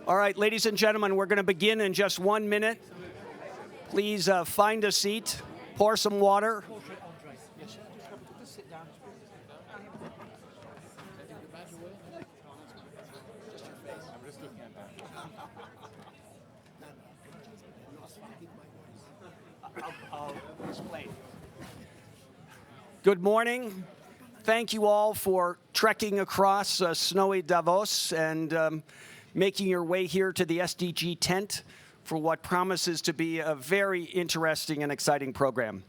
All right, ladies and gentlemen, we're going to begin in just 1 minute. Please find a seat, pour some water. I'll explain. Good morning. Thank you all for trekking across snowy Davos and making your way here to the SDG tent for what promises to be a very interesting and exciting program.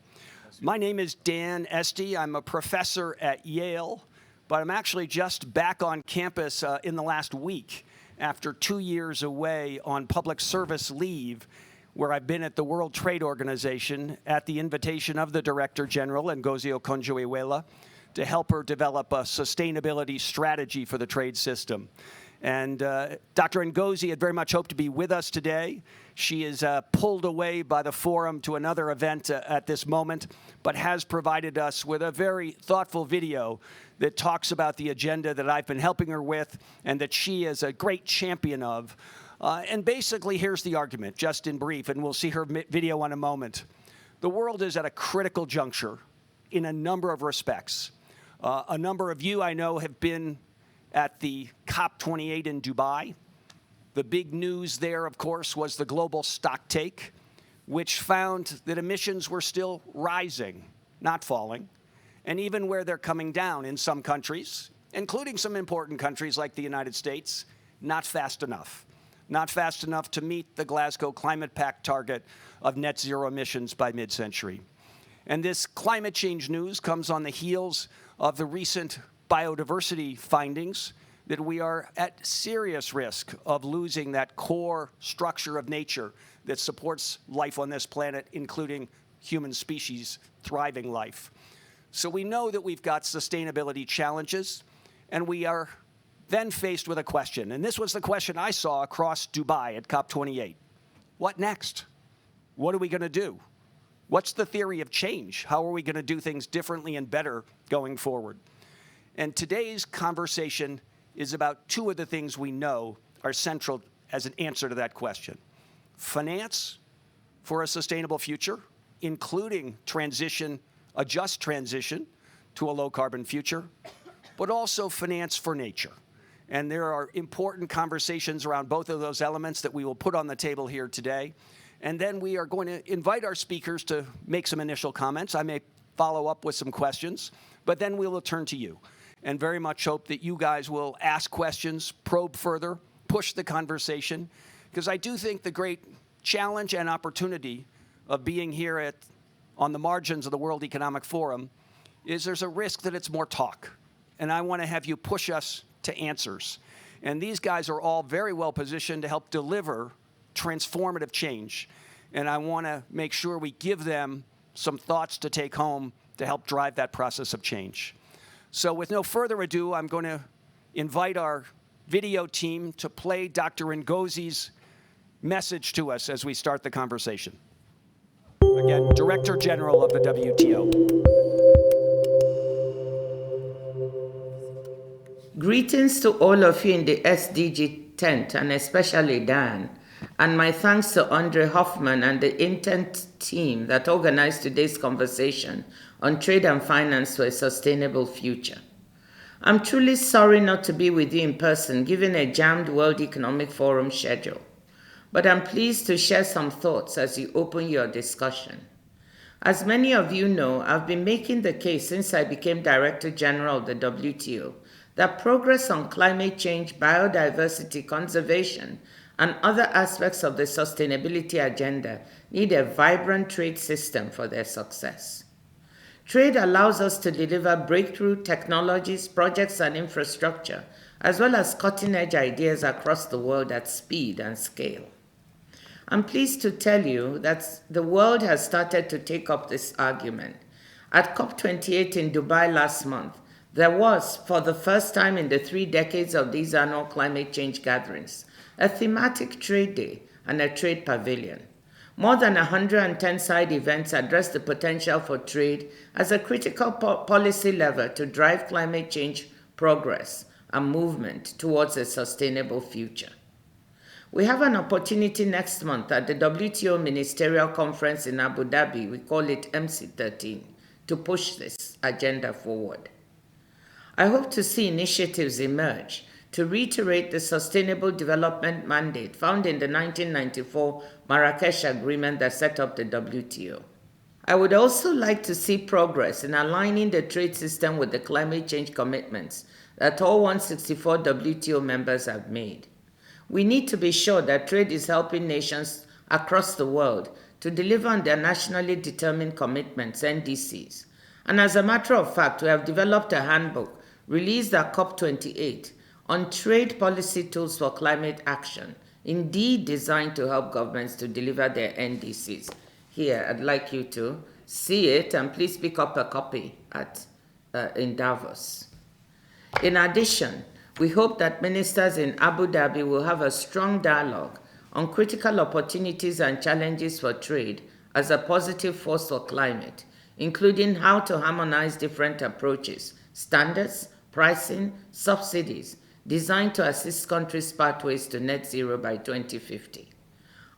My name is Dan Esty. I'm a professor at Yale, but I'm actually just back on campus in the last week after 2 years away on public service leave, where I've been at the World Trade Organization at the invitation of the Director General, Ngozi Okonjo-Iweala, to help her develop a sustainability strategy for the trade system. And Dr. Ngozi had very much hoped to be with us today. She is pulled away by the forum to another event at this moment, but has provided us with a very thoughtful video that talks about the agenda that I've been helping her with and that she is a great champion of. And basically, here's the argument, just in brief, and we'll see her video in a moment. The world is at a critical juncture in a number of respects. A number of you, I know, have been at the COP28 in Dubai. The big news there, of course, was the Global Stocktake, which found that emissions were still rising, not falling, and even where they're coming down in some countries, including some important countries like the United States, not fast enough. Not fast enough to meet the Glasgow Climate Pact target of net zero emissions by mid-century. And this climate change news comes on the heels of the recent biodiversity findings that we are at serious risk of losing that core structure of nature that supports life on this planet, including human species thriving life. So we know that we've got sustainability challenges, and we are then faced with a question. And this was the question I saw across Dubai at COP28. What next? What are we going to do? What's the theory of change? How are we going to do things differently and better going forward? And today's conversation is about two of the things we know are central as an answer to that question. Finance for a sustainable future, including transition, a just transition to a low-carbon future, but also finance for nature. And there are important conversations around both of those elements that we will put on the table here today. And then we are going to invite our speakers to make some initial comments. I may follow up with some questions, but then we will turn to you. And very much hope that you guys will ask questions, probe further, push the conversation, because I do think the great challenge and opportunity of being here on the margins of the World Economic Forum is there's a risk that it's more talk. And I want to have you push us to answers. And these guys are all very well positioned to help deliver transformative change. And I want to make sure we give them some thoughts to take home to help drive that process of change. So with no further ado, I'm going to invite our video team to play Dr. Ngozi's message to us as we start the conversation. Again, Director General of the WTO. Greetings to all of you in the SDG tent, and especially Dan, and my thanks to Andre Hoffman and the intent team that organized today's conversation on trade and finance for a sustainable future. I'm truly sorry not to be with you in person, given a jammed World Economic Forum schedule, but I'm pleased to share some thoughts as you open your discussion. As many of you know, I've been making the case since I became Director General of the WTO that progress on climate change, biodiversity conservation, and other aspects of the sustainability agenda need a vibrant trade system for their success. Trade allows us to deliver breakthrough technologies, projects, and infrastructure, as well as cutting-edge ideas across the world at speed and scale. I'm pleased to tell you that the world has started to take up this argument. At COP28 in Dubai last month, there was, for the first time in the 3 decades of these annual climate change gatherings, a thematic trade day and a trade pavilion. More than 110 side events address the potential for trade as a critical policy lever to drive climate change progress and movement towards a sustainable future. We have an opportunity next month at the WTO Ministerial Conference in Abu Dhabi, we call it MC13, to push this agenda forward. I hope to see initiatives emerge to reiterate the Sustainable Development Mandate found in the 1994 Marrakesh Agreement that set up the WTO. I would also like to see progress in aligning the trade system with the climate change commitments that all 164 WTO members have made. We need to be sure that trade is helping nations across the world to deliver on their nationally determined commitments, NDCs. And as a matter of fact, we have developed a handbook released at COP28 on trade policy tools for climate action, indeed designed to help governments to deliver their NDCs. Here, I'd like you to see it, and please pick up a copy in Davos. In addition, we hope that ministers in Abu Dhabi will have a strong dialogue on critical opportunities and challenges for trade as a positive force for climate, including how to harmonize different approaches, standards, pricing, subsidies, designed to assist countries' pathways to net zero by 2050.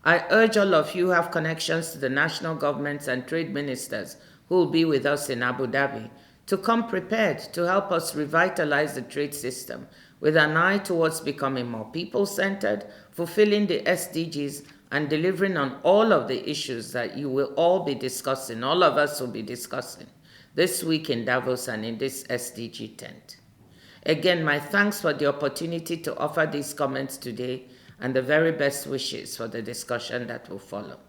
I urge all of you who have connections to the national governments and trade ministers who will be with us in Abu Dhabi to come prepared to help us revitalize the trade system with an eye towards becoming more people-centered, fulfilling the SDGs, and delivering on all of the issues that you will all be discussing, all of us will be discussing this week in Davos and in this SDG tent. Again, my thanks for the opportunity to offer these comments today and the very best wishes for the discussion that will follow.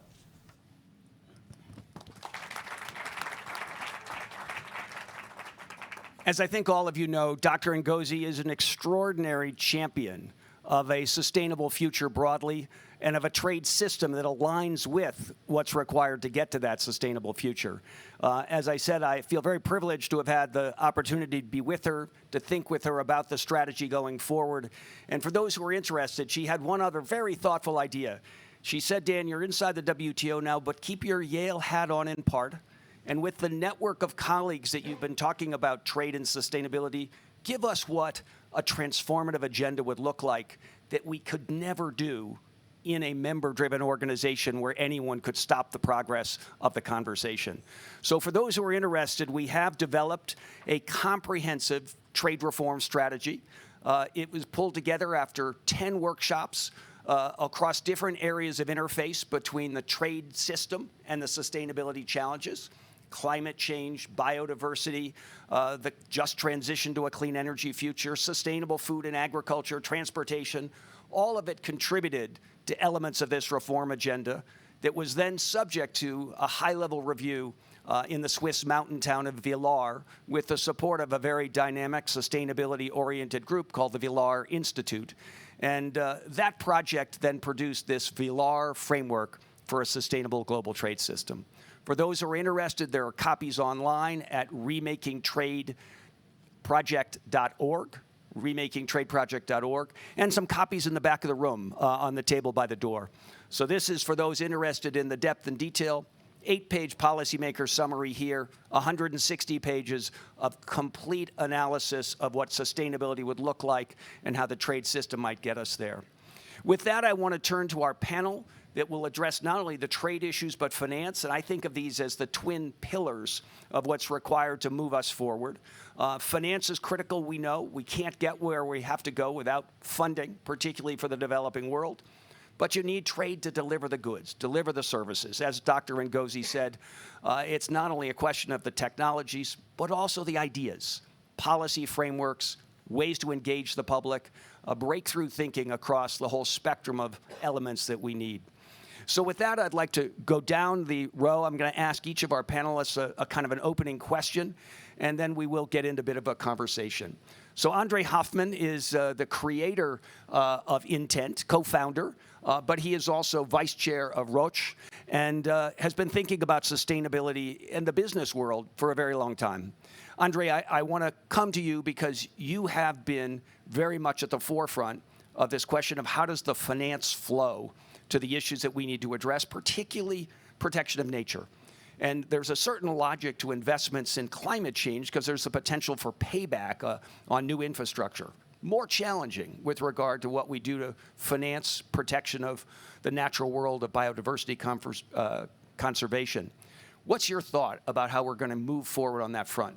As I think all of you know, Dr. Ngozi is an extraordinary champion of a sustainable future broadly and of a trade system that aligns with what's required to get to that sustainable future. As I said, I feel very privileged to have had the opportunity to be with her, to think with her about the strategy going forward. And for those who are interested, she had one other very thoughtful idea. She said, Dan, you're inside the WTO now, but keep your Yale hat on in part. And with the network of colleagues that you've been talking about trade and sustainability, give us what a transformative agenda would look like that we could never do in a member-driven organization where anyone could stop the progress of the conversation. So for those who are interested, we have developed a comprehensive trade reform strategy. It was pulled together after 10 workshops across different areas of interface between the trade system and the sustainability challenges. Climate change, biodiversity, the just transition to a clean energy future, sustainable food and agriculture, transportation, all of it contributed to elements of this reform agenda that was then subject to a high-level review in the Swiss mountain town of Villars with the support of a very dynamic, sustainability-oriented group called the Villars Institute. And that project then produced this Villars framework for a sustainable global trade system. For those who are interested, there are copies online at remakingtradeproject.org, remakingtradeproject.org, and some copies in the back of the room on the table by the door. So this is for those interested in the depth and detail. 8-page policymaker summary here, 160 pages of complete analysis of what sustainability would look like and how the trade system might get us there. With that, I want to turn to our panel that will address not only the trade issues but finance, and I think of these as the twin pillars of what's required to move us forward. Finance is critical, we know. We can't get where we have to go without funding, particularly for the developing world. But you need trade to deliver the goods, deliver the services. As Dr. Ngozi said, it's not only a question of the technologies, but also the ideas, policy frameworks, ways to engage the public, breakthrough thinking across the whole spectrum of elements that we need. So with that, I'd like to go down the row. I'm going to ask each of our panelists a kind of an opening question, and then we will get into a bit of a conversation. So Andre Hoffman is the creator of Intent, co-founder, but he is also vice chair of Roche and has been thinking about sustainability in the business world for a very long time. Andre, I want to come to you because you have been very much at the forefront of this question of how does the finance flow to the issues that we need to address, particularly protection of nature. And there's a certain logic to investments in climate change because there's the potential for payback on new infrastructure. more challenging with regard to what we do to finance protection of the natural world of biodiversity conservation. What's your thought about how we're going to move forward on that front?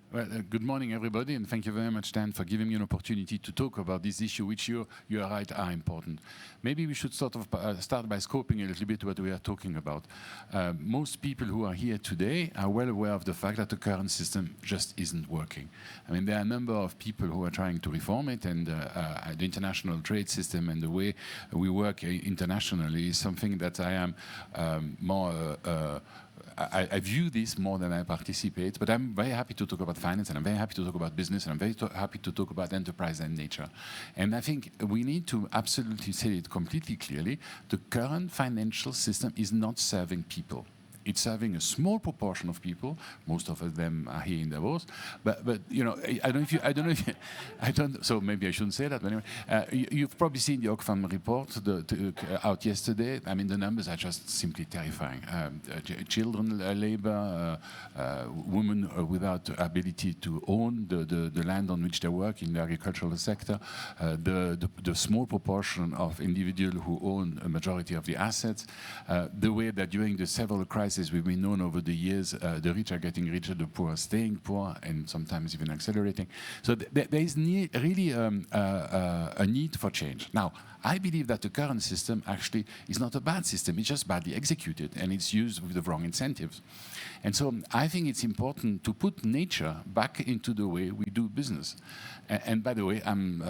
Well, good morning, everybody, and thank you very much, Dan, for giving me an opportunity to talk about this issue, which you are right, are important. Maybe we should sort of start by scoping a little bit what we are talking about. Most people who are here today are well aware of the fact that the current system just isn't working. I mean, there are a number of people who are trying to reform it, and the international trade system and the way we work internationally is something that I am I view this more than I participate, but I'm very happy to talk about finance, and I'm very happy to talk about business, and I'm very happy to talk about enterprise and nature. And I think we need to absolutely say it completely clearly. The current financial system is not serving people. It's serving a small proportion of people. Most of them are here in Davos. But you know, so maybe I shouldn't say that. But anyway, you've probably seen the Oxfam report out yesterday. I mean, the numbers are just simply terrifying. Children labor, women without ability to own the land on which they work in the agricultural sector, the small proportion of individuals who own a majority of the assets, the way that during the several crises we've been known over the years, the rich are getting richer, the poor are staying poor, and sometimes even accelerating. So there is really a need for change. Now, I believe that the current system actually is not a bad system. It's just badly executed, and it's used with the wrong incentives. And so I think it's important to put nature back into the way we do business. And by the way, I'm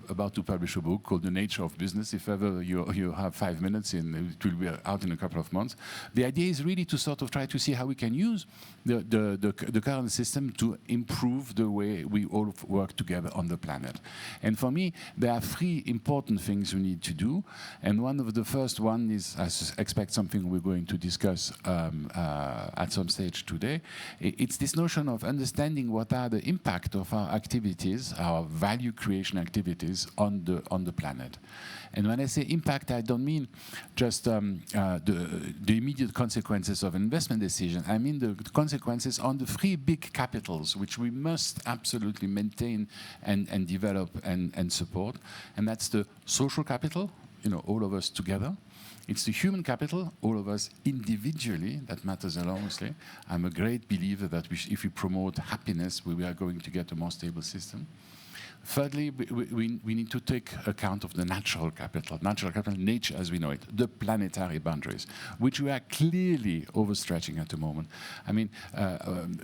about to publish a book called The Nature of Business. If ever you have 5 minutes, and it will be out in a couple of months. The idea is really to sort of try to see how we can use the current system to improve the way we all work together on the planet. And for me, there are 3 important things we need to do. And one of the first one is, I expect, something we're going to discuss at some stage today. It's this notion of understanding what are the impact of our activities, our value creation activities on the planet. And when I say impact, I don't mean just the immediate consequences of investment decision. I mean the consequences on the 3 big capitals, which we must absolutely maintain and develop and support. And that's the social capital, you know, all of us together. It's the human capital, all of us individually, that matters enormously. I'm a great believer that if we promote happiness, we are going to get a more stable system. Thirdly, we need to take account of the natural capital, nature as we know it, the planetary boundaries, which we are clearly overstretching at the moment. I mean,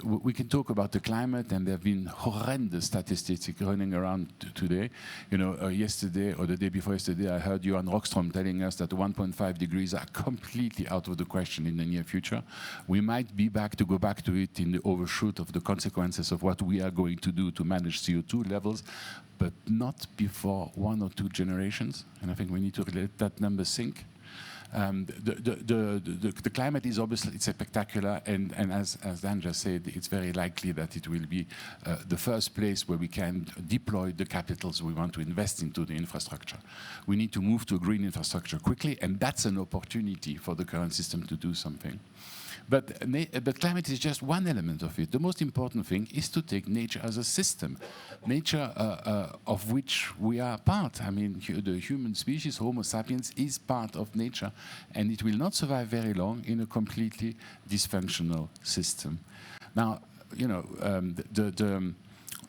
we can talk about the climate, and there have been horrendous statistics running around today. You know, yesterday or the day before yesterday, I heard Johan Rockström telling us that 1.5 degrees are completely out of the question in the near future. We might be go back to it in the overshoot of the consequences of what we are going to do to manage CO2 levels, but not before 1 or 2 generations. And I think we need to let that number sink. The climate is obviously, it's spectacular, and as Dan just said, it's very likely that it will be the first place where we can deploy the capitals we want to invest into the infrastructure. We need to move to a green infrastructure quickly, and that's an opportunity for the current system to do something. But climate is just one element of it. The most important thing is to take nature as a system, nature of which we are part. I mean, the human species, Homo sapiens, is part of nature, and it will not survive very long in a completely dysfunctional system. Now, you know,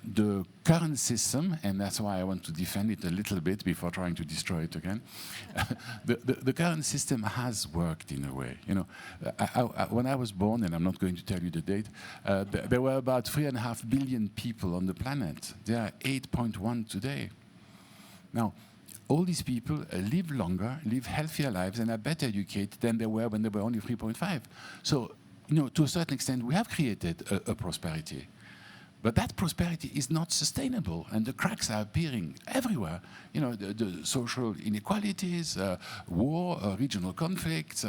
the current system, and that's why I want to defend it a little bit before trying to destroy it again. The current system has worked in a way. You know, when I was born, and I'm not going to tell you the date, there were about 3.5 billion people on the planet. There are 8.1 today. Now, all these people live longer, live healthier lives, and are better educated than they were when they were only 3.5. So, you know, to a certain extent, we have created a prosperity. But that prosperity is not sustainable, and the cracks are appearing everywhere. You know, the social inequalities, war, regional conflicts,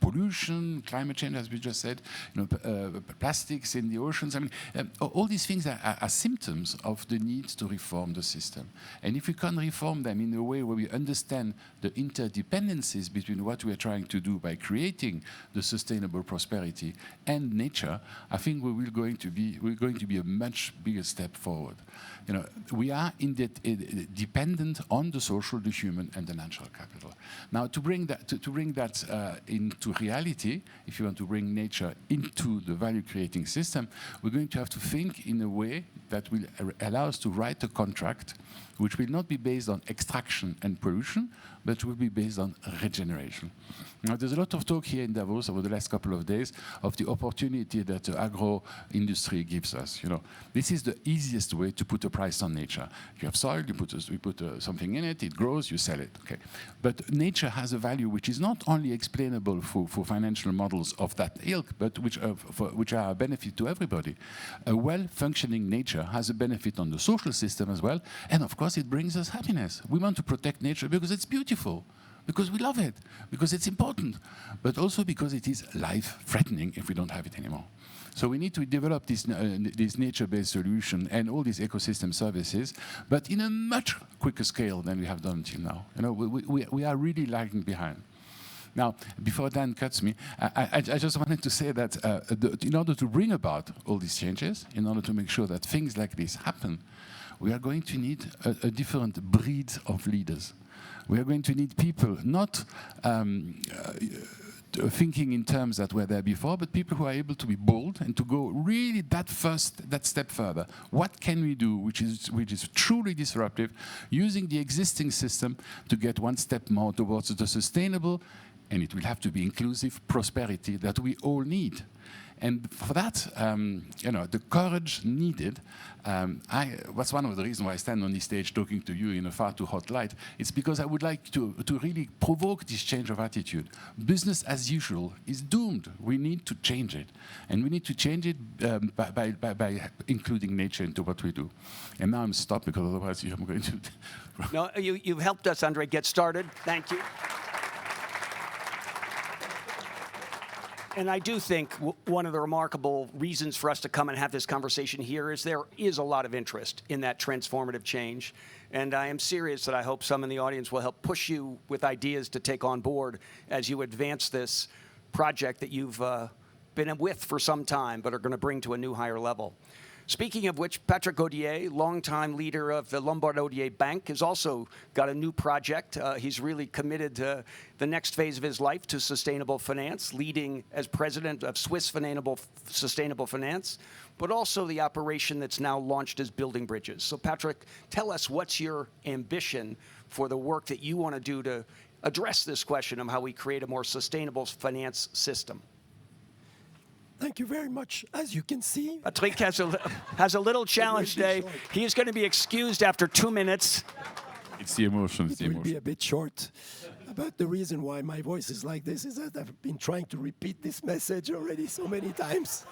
pollution, climate change, as we just said, you know, plastics in the oceans. I mean, all these things are symptoms of the need to reform the system. And if we can reform them in a way where we understand the interdependencies between what we are trying to do by creating the sustainable prosperity and nature, I think we're going to be a much much bigger step forward. You know, we are dependent on the social, the human, and the natural capital. Now, to bring that into reality, if you want to bring nature into the value-creating system, we're going to have to think in a way that will allow us to write a contract which will not be based on extraction and pollution, but will be based on regeneration. Now, there's a lot of talk here in Davos over the last couple of days of the opportunity that the agro industry gives us. You know, this is the easiest way to put a price on nature. You have soil, you put something in it, it grows, you sell it. Okay, but nature has a value which is not only explainable for financial models of that ilk, but which are a benefit to everybody. A well-functioning nature has a benefit on the social system as well, and of course, it brings us happiness. We want to protect nature because it's beautiful, because we love it, because it's important, but also because it is life-threatening if we don't have it anymore. So we need to develop this nature-based solution and all these ecosystem services, but in a much quicker scale than we have done until now. You know, we are really lagging behind. Now, before Dan cuts me, I just wanted to say that in order to bring about all these changes, in order to make sure that things like this happen, we are going to need a different breed of leaders. We are going to need people not thinking in terms that were there before, but people who are able to be bold and to go really that step further. What can we do which is truly disruptive, using the existing system to get one step more towards the sustainable, and it will have to be inclusive, prosperity that we all need. And for that, you know, the courage needed, what's one of the reasons why I stand on this stage talking to you in a far too hot light, it's because I would like to really provoke this change of attitude. Business as usual is doomed. We need to change it. And we need to change it by including nature into what we do. And now I'm stopped because otherwise I'm going to... No, you've helped us, Andre, get started. Thank you. And I do think one of the remarkable reasons for us to come and have this conversation here is there is a lot of interest in that transformative change. And I am serious that I hope some in the audience will help push you with ideas to take on board as you advance this project that you've been with for some time but are going to bring to a new higher level. Speaking of which, Patrick Odier, longtime leader of the Lombard Odier Bank, has also got a new project. He's really committed to the next phase of his life to sustainable finance, leading as president of Swiss Sustainable Finance, but also the operation that's now launched as Building Bridges. So Patrick, tell us what's your ambition for the work that you want to do to address this question of how we create a more sustainable finance system. Thank you very much. As you can see, Patrick has a little challenge today. He is going to be excused after 2 minutes. It's the emotion. it will be a bit short. But the reason why my voice is like this is that I've been trying to repeat this message already so many times.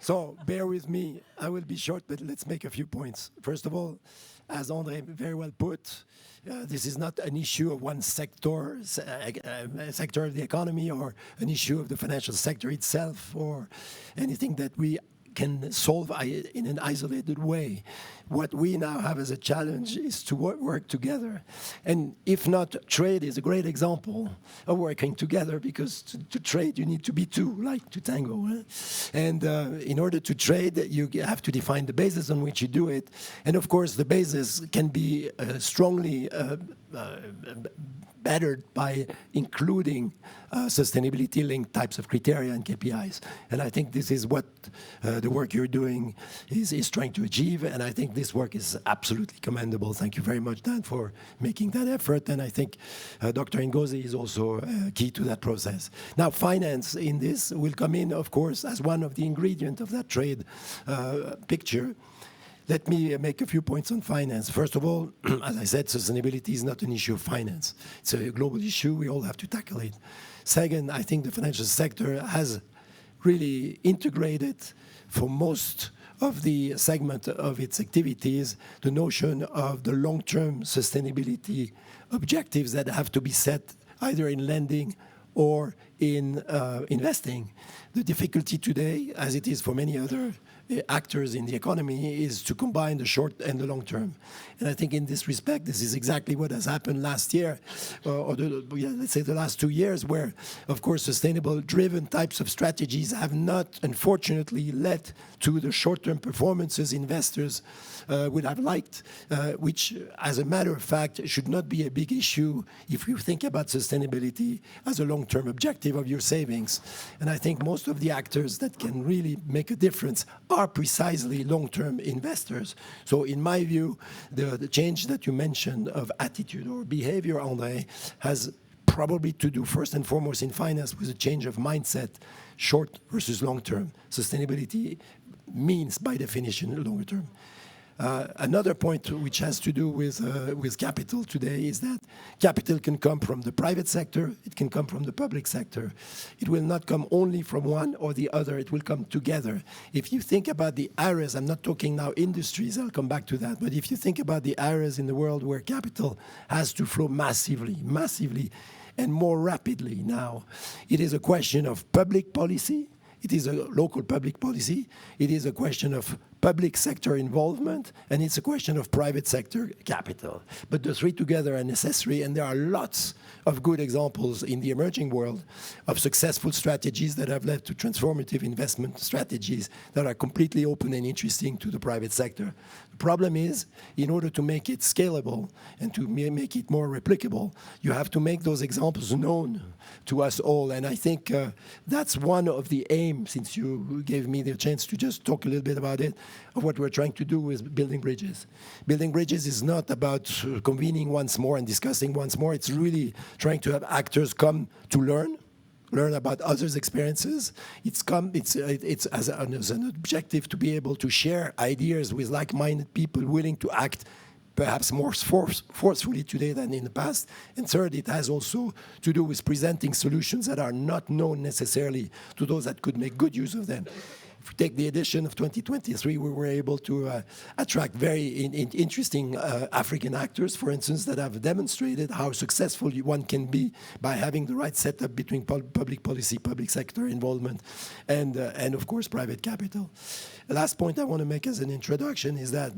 So bear with me. I will be short, but let's make a few points. First of all, as Andre very well put, this is not an issue of one sector of the economy, or an issue of the financial sector itself, or anything that we can solve in an isolated way. What we now have as a challenge is to work together. And if not, trade is a great example of working together, because to trade, you need to be two, like to tango. And in order to trade, you have to define the basis on which you do it. And of course, the basis can be strongly bettered by including sustainability-linked types of criteria and KPIs. And I think this is what the work you're doing is trying to achieve. And I think this work is absolutely commendable. Thank you very much, Dan, for making that effort. And I think Dr. Ngozi is also key to that process. Now, finance in this will come in, of course, as one of the ingredients of that trade picture. Let me make a few points on finance. First of all, as I said, sustainability is not an issue of finance. It's a global issue. We all have to tackle it. Second, I think the financial sector has really integrated, for most of the segment of its activities, the notion of the long-term sustainability objectives that have to be set either in lending or in investing. The difficulty today, as it is for many other actors in the economy is to combine the short and the long term. And I think in this respect, this is exactly what has happened last year, let's say the last 2 years, where, of course, sustainable-driven types of strategies have not, unfortunately, led to the short-term performances investors would have liked, which, as a matter of fact, should not be a big issue if you think about sustainability as a long-term objective of your savings. And I think most of the actors that can really make a difference are precisely long-term investors. So in my view, the change that you mentioned of attitude or behavior, André, has probably to do first and foremost in finance with a change of mindset, short versus long-term. Sustainability means, by definition, longer term. Another point which has to do with capital today is that capital can come from the private sector, it can come from the public sector. It will not come only from one or the other, it will come together. If you think about the areas, I'm not talking now industries, I'll come back to that, but if you think about the areas in the world where capital has to flow massively, and more rapidly now, it is a question of public policy, it is a local public policy, it is a question of public sector involvement, and it's a question of private sector capital. But the three together are necessary, and there are lots of good examples in the emerging world of successful strategies that have led to transformative investment strategies that are completely open and interesting to the private sector. The problem is, in order to make it scalable and to make it more replicable, you have to make those examples known to us all. And I think that's one of the aims, since you gave me the chance to just talk a little bit about it, of what we're trying to do with building bridges. Building bridges is not about convening once more and discussing once more. It's really trying to have actors come to learn about others' experiences. It's as an objective to be able to share ideas with like-minded people willing to act perhaps more forcefully today than in the past. And third, it has also to do with presenting solutions that are not known necessarily to those that could make good use of them. If we take the edition of 2023, we were able to attract very interesting African actors, for instance, that have demonstrated how successful one can be by having the right setup between public policy, public sector involvement, and of course, private capital. The last point I want to make as an introduction is that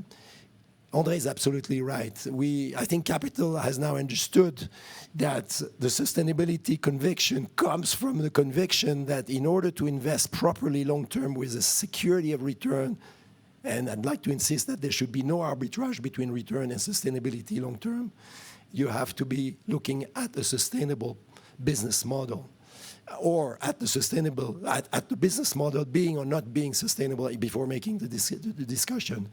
André is absolutely right. I think capital has now understood that the sustainability conviction comes from the conviction that in order to invest properly long-term with a security of return, and I'd like to insist that there should be no arbitrage between return and sustainability long-term, you have to be looking at a sustainable business model, or at the business model being or not being sustainable before making the discussion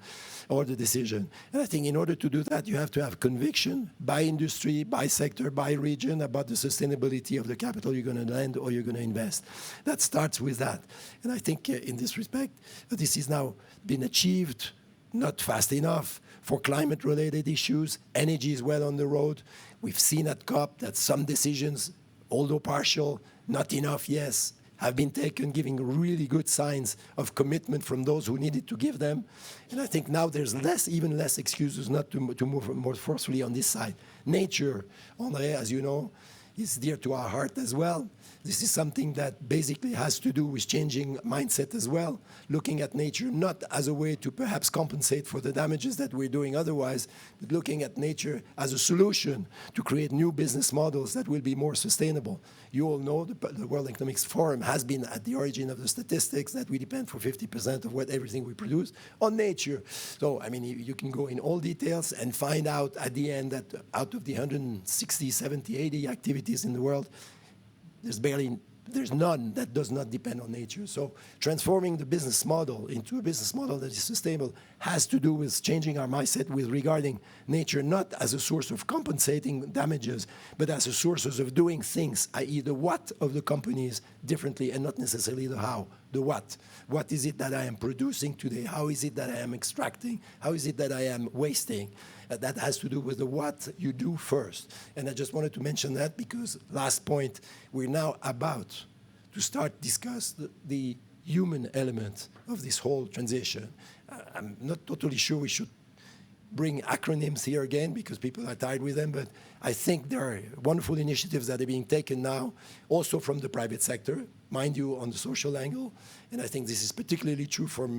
or the decision. And I think in order to do that, you have to have conviction by industry, by sector, by region about the sustainability of the capital you're going to lend or you're going to invest. That starts with that. And I think in this respect, this has now been achieved, not fast enough, for climate-related issues. Energy is well on the road. We've seen at COP that some decisions, although partial, not enough, yes, have been taken, giving really good signs of commitment from those who needed to give them. And I think now there's even less excuses not to move more forcefully on this side. Nature, André, as you know, is dear to our heart as well. This is something that basically has to do with changing mindset as well, looking at nature not as a way to perhaps compensate for the damages that we're doing otherwise, but looking at nature as a solution to create new business models that will be more sustainable. You all know the World Economic Forum has been at the origin of the statistics that we depend for 50% of everything we produce on nature. So, I mean, you can go in all details and find out at the end that out of the 160, 70, 80 activities in the world, there's none that does not depend on nature. So transforming the business model into a business model that is sustainable has to do with changing our mindset with regarding nature not as a source of compensating damages, but as a source of doing things, i.e. the what of the companies differently and not necessarily the how, the what. What is it that I am producing today? How is it that I am extracting? How is it that I am wasting? That has to do with the what you do first. And I just wanted to mention that because, last point, we're now about to start discuss the human element of this whole transition. I'm not totally sure we should bring acronyms here again because people are tired with them, but I think there are wonderful initiatives that are being taken now, also from the private sector, mind you, on the social angle. And I think this is particularly true from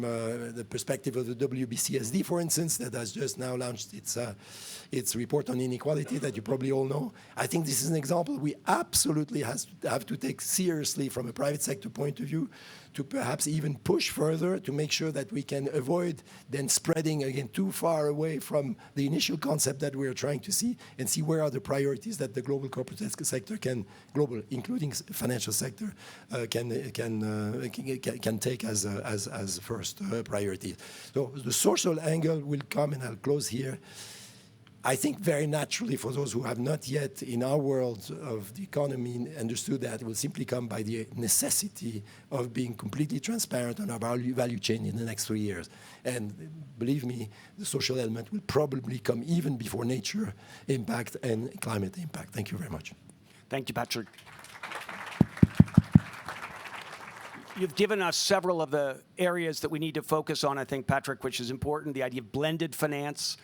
the perspective of the WBCSD, for instance, that has just now launched its report on inequality that you probably all know. I think this is an example we absolutely have to take seriously from a private sector point of view, to perhaps even push further to make sure that we can avoid then spreading again too far away from the initial concept that we are trying to see, and see where are the priorities that the global corporate sector global, including financial sector, can take as first priority. So the social angle will come, and I'll close here. I think very naturally, for those who have not yet in our world of the economy understood that, it will simply come by the necessity of being completely transparent on our value chain in the next 3 years. And believe me, the social element will probably come even before nature impact and climate impact. Thank you very much. Thank you, Patrick. You've given us several of the areas that we need to focus on, I think, Patrick, which is important. The idea of blended finance,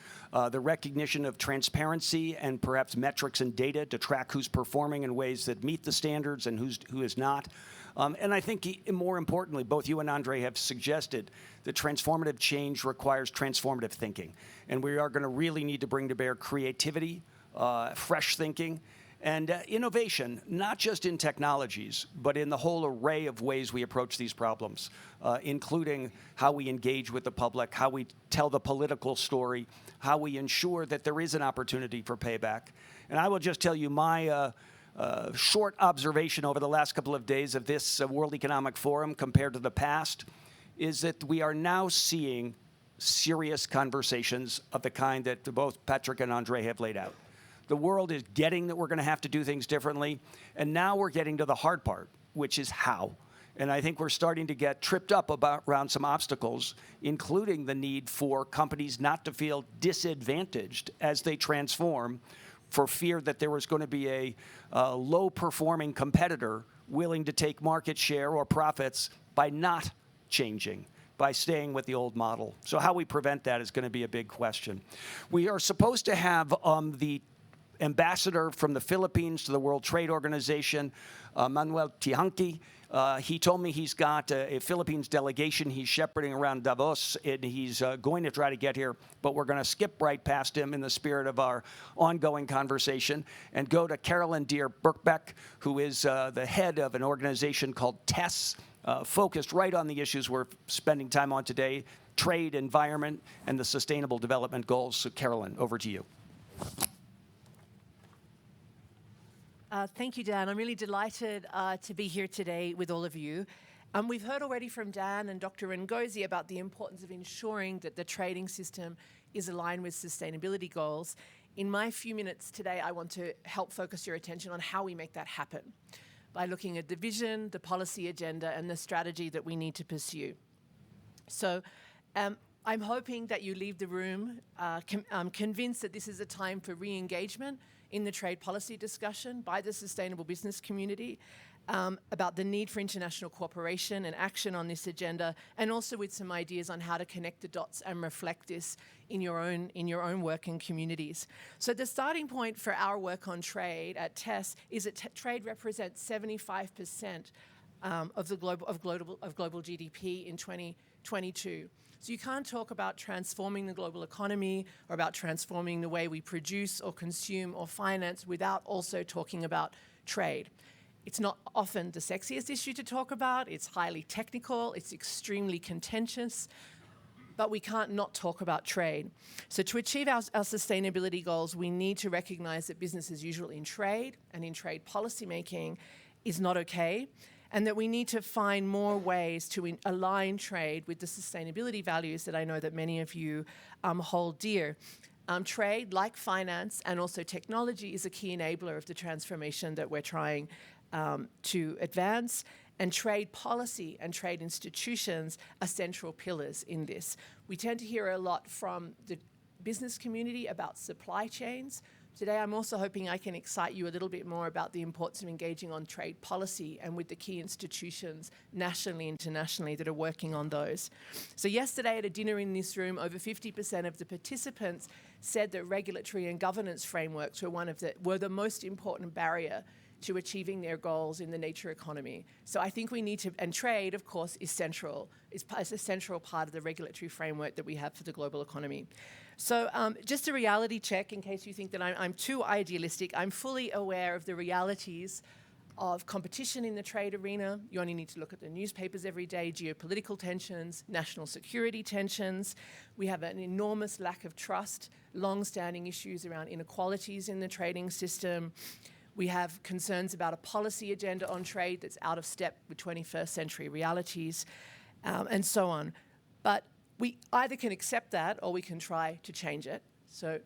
the recognition of transparency and perhaps metrics and data to track who's performing in ways that meet the standards and who is not. And I think more importantly, both you and Andre have suggested that transformative change requires transformative thinking. And we are going to really need to bring to bear creativity, fresh thinking, and innovation, not just in technologies, but in the whole array of ways we approach these problems, including how we engage with the public, how we tell the political story, how we ensure that there is an opportunity for payback. And I will just tell you my short observation over the last couple of days of this World Economic Forum compared to the past is that we are now seeing serious conversations of the kind that both Patrick and Andre have laid out. The world is getting that we're going to have to do things differently, and now we're getting to the hard part, which is how. And I think we're starting to get tripped up around some obstacles, including the need for companies not to feel disadvantaged as they transform, for fear that there was going to be a low-performing competitor willing to take market share or profits by not changing, by staying with the old model. So how we prevent that is going to be a big question. We are supposed to have the ambassador from the Philippines to the World Trade Organization, Manuel Tihanki. He told me he's got a Philippines delegation he's shepherding around Davos, and he's going to try to get here, but we're going to skip right past him in the spirit of our ongoing conversation and go to Carolyn Deere-Birkbeck, who is the head of an organization called TESS, focused right on the issues we're spending time on today, trade, environment, and the Sustainable Development Goals. So Carolyn, over to you. Thank you, Dan. I'm really delighted to be here today with all of you. We've heard already from Dan and Dr. Ngozi about the importance of ensuring that the trading system is aligned with sustainability goals. In my few minutes today, I want to help focus your attention on how we make that happen by looking at the vision, the policy agenda, and the strategy that we need to pursue. So I'm hoping that you leave the room convinced that this is a time for re-engagement in the trade policy discussion by the sustainable business community about the need for international cooperation and action on this agenda, and also with some ideas on how to connect the dots and reflect this in your own work and communities. So the starting point for our work on trade at TESS is that trade represents 75% of global GDP in 2022. So you can't talk about transforming the global economy or about transforming the way we produce or consume or finance without also talking about trade. It's not often the sexiest issue to talk about. It's highly technical. It's extremely contentious. But we can't not talk about trade. So to achieve our sustainability goals, we need to recognize that business as usual in trade and in trade policy making is not okay, and that we need to find more ways to align trade with the sustainability values that I know that many of you hold dear. Trade, like finance and also technology, is a key enabler of the transformation that we're trying to advance. And trade policy and trade institutions are central pillars in this. We tend to hear a lot from the business community about supply chains. Today, I'm also hoping I can excite you a little bit more about the importance of engaging on trade policy and with the key institutions nationally, internationally, that are working on those. So yesterday at a dinner in this room, over 50% of the participants said that regulatory and governance frameworks were the most important barrier to achieving their goals in the nature economy. So I think we need to, and trade, of course, is central. It's a central part of the regulatory framework that we have for the global economy. So just a reality check, in case you think that I'm too idealistic. I'm fully aware of the realities of competition in the trade arena. You only need to look at the newspapers every day, geopolitical tensions, national security tensions. We have an enormous lack of trust, long-standing issues around inequalities in the trading system. We have concerns about a policy agenda on trade that's out of step with 21st century realities, and so on. But we either can accept that or we can try to change it. So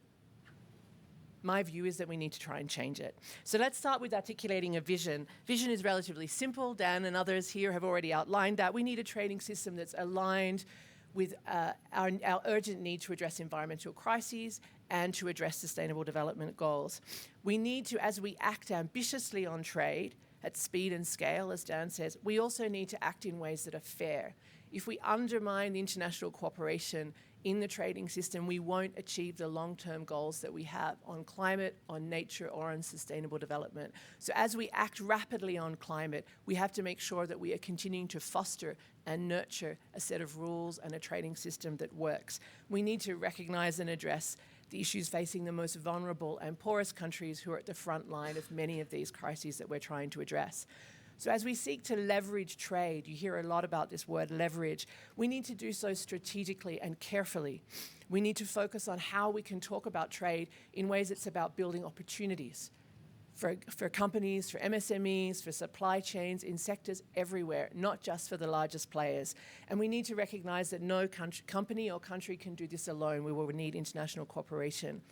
my view is that we need to try and change it. So let's start with articulating a vision. Vision is relatively simple. Dan and others here have already outlined that. We need a trading system that's aligned with our urgent need to address environmental crises and to address sustainable development goals. We need to, as we act ambitiously on trade at speed and scale, as Dan says, we also need to act in ways that are fair. If we undermine the international cooperation in the trading system, we won't achieve the long-term goals that we have on climate, on nature, or on sustainable development. So as we act rapidly on climate, we have to make sure that we are continuing to foster and nurture a set of rules and a trading system that works. We need to recognize and address the issues facing the most vulnerable and poorest countries who are at the front line of many of these crises that we're trying to address. So as we seek to leverage trade, you hear a lot about this word leverage, we need to do so strategically and carefully. We need to focus on how we can talk about trade in ways that's about building opportunities for companies, for MSMEs, for supply chains in sectors everywhere, not just for the largest players. And we need to recognize that no company or country can do this alone. We will need international cooperation.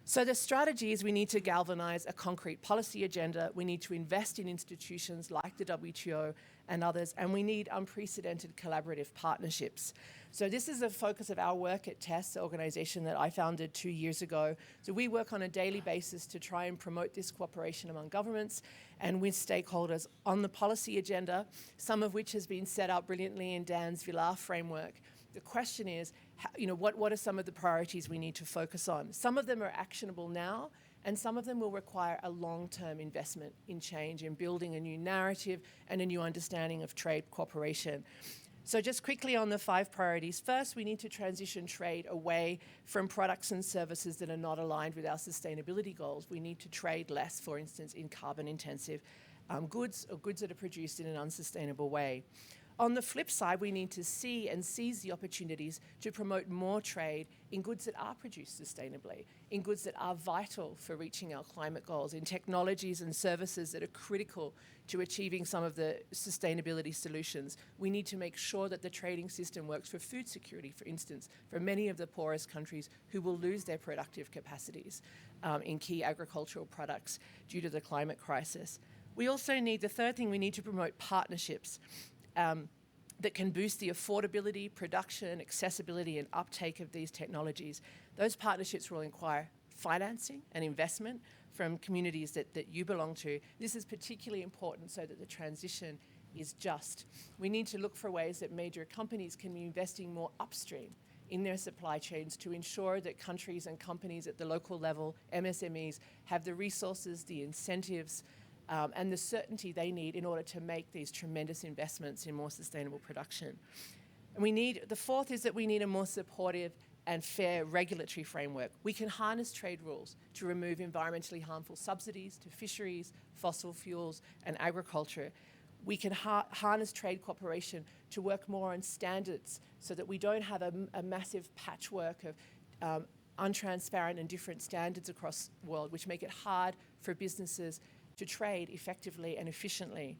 So the strategy is we need to galvanize a concrete policy agenda. We need to invest in institutions like the WTO and others, and we need unprecedented collaborative partnerships. So this is the focus of our work at TESS, the organization that I founded 2 years ago. So we work on a daily basis to try and promote this cooperation among governments and with stakeholders on the policy agenda, some of which has been set up brilliantly in Dan's Villar framework. The question is, what are some of the priorities we need to focus on? Some of them are actionable now, and some of them will require a long-term investment in change, in building a new narrative and a new understanding of trade cooperation. So just quickly on the 5 priorities. First, we need to transition trade away from products and services that are not aligned with our sustainability goals. We need to trade less, for instance, in carbon-intensive goods or goods that are produced in an unsustainable way. On the flip side, we need to see and seize the opportunities to promote more trade in goods that are produced sustainably, in goods that are vital for reaching our climate goals, in technologies and services that are critical to achieving some of the sustainability solutions. We need to make sure that the trading system works for food security, for instance, for many of the poorest countries who will lose their productive capacities in key agricultural products due to the climate crisis. We also need, the third thing, we need to promote partnerships that can boost the affordability, production, accessibility, and uptake of these technologies. Those partnerships will require financing and investment from communities that you belong to. This is particularly important so that the transition is just. We need to look for ways that major companies can be investing more upstream in their supply chains to ensure that countries and companies at the local level, MSMEs, have the resources, the incentives, and the certainty they need in order to make these tremendous investments in more sustainable production. And the fourth is that we need a more supportive and fair regulatory framework. We can harness trade rules to remove environmentally harmful subsidies to fisheries, fossil fuels, and agriculture. We can harness trade cooperation to work more on standards so that we don't have a massive patchwork of untransparent and different standards across the world, which make it hard for businesses to trade effectively and efficiently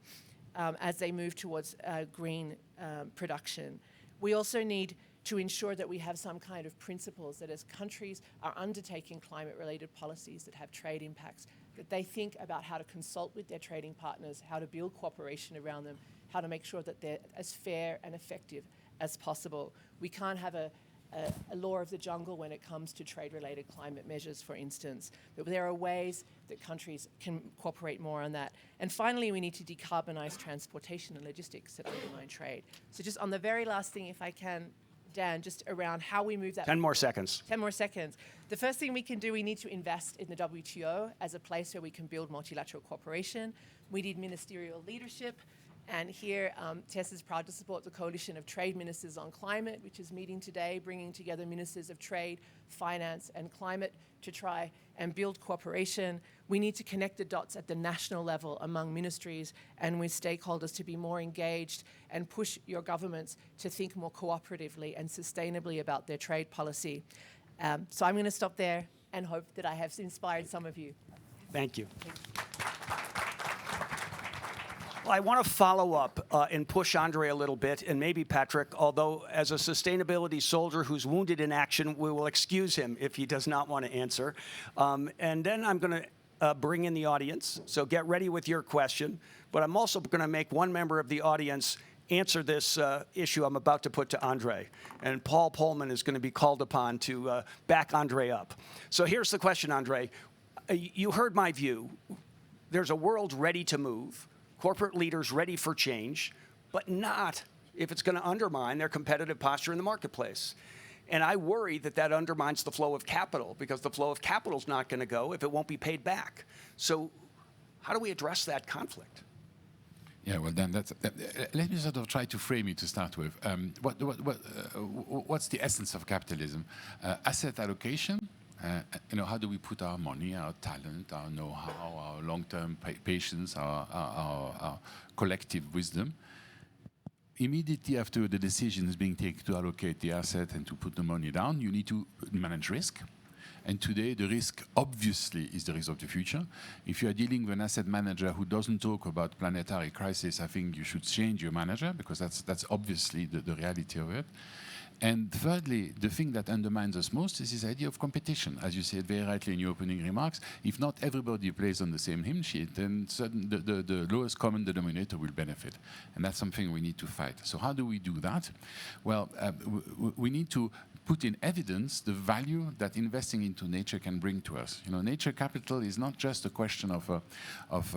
as they move towards green production. We also need to ensure that we have some kind of principles that as countries are undertaking climate-related policies that have trade impacts, that they think about how to consult with their trading partners, how to build cooperation around them, how to make sure that they're as fair and effective as possible. We can't have a law of the jungle when it comes to trade-related climate measures, for instance. But there are ways that countries can cooperate more on that. And finally, we need to decarbonize transportation and logistics that undermine trade. So just on the very last thing, if I can, Dan, just around how we move that. 10 more seconds. 10 more seconds. The first thing we can do, we need to invest in the WTO as a place where we can build multilateral cooperation. We need ministerial leadership. And here, Tess is proud to support the Coalition of Trade Ministers on Climate, which is meeting today, bringing together ministers of trade, finance, and climate to try and build cooperation. We need to connect the dots at the national level among ministries and with stakeholders to be more engaged and push your governments to think more cooperatively and sustainably about their trade policy. So I'm going to stop there and hope that I have inspired some of you. Thank you. Well, I want to follow up and push Andre a little bit, and maybe Patrick, although as a sustainability soldier who's wounded in action, we will excuse him if he does not want to answer. And then I'm going to bring in the audience, so get ready with your question. But I'm also going to make one member of the audience answer this issue I'm about to put to Andre. And Paul Polman is going to be called upon to back Andre up. So here's the question, Andre. You heard my view. There's a world ready to move. Corporate leaders ready for change, but not if it's going to undermine their competitive posture in the marketplace. And I worry that that undermines the flow of capital, because the flow of capital is not going to go if it won't be paid back. So how do we address that conflict? Yeah, well, then let me sort of try to frame it to start with. What's the essence of capitalism? Asset allocation. How do we put our money, our talent, our know-how, our long-term patience, our collective wisdom? Immediately after the decision is being taken to allocate the asset and to put the money down, you need to manage risk. And today, the risk, obviously, is the risk of the future. If you are dealing with an asset manager who doesn't talk about planetary crisis, I think you should change your manager, because that's obviously the reality of it. And thirdly, the thing that undermines us most is this idea of competition. As you said very rightly in your opening remarks, if not everybody plays on the same hymn sheet, then the lowest common denominator will benefit. And that's something we need to fight. So how do we do that? Well, we need to put in evidence the value that investing into nature can bring to us. Nature capital is not just a question of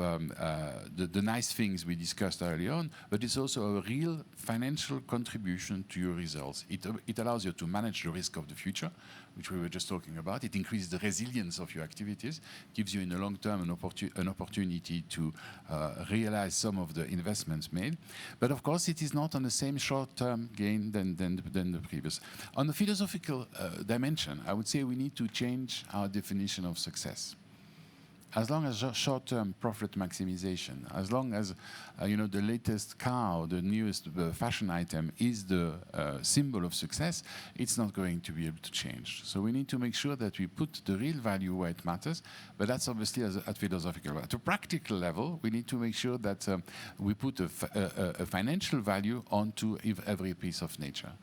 the nice things we discussed early on, but it's also a real financial contribution to your results. It allows you to manage the risk of the future, which we were just talking about. It increases the resilience of your activities, gives you in the long term an opportunity to realize some of the investments made. But of course, it is not on the same short-term gain than the previous. On the philosophical dimension, I would say we need to change our definition of success. As long as short-term profit maximization, as long as the latest car or the newest fashion item is the symbol of success, it's not going to be able to change. So we need to make sure that we put the real value where it matters, but that's obviously at philosophical level. At a practical level, we need to make sure that we put a financial value onto every piece of nature.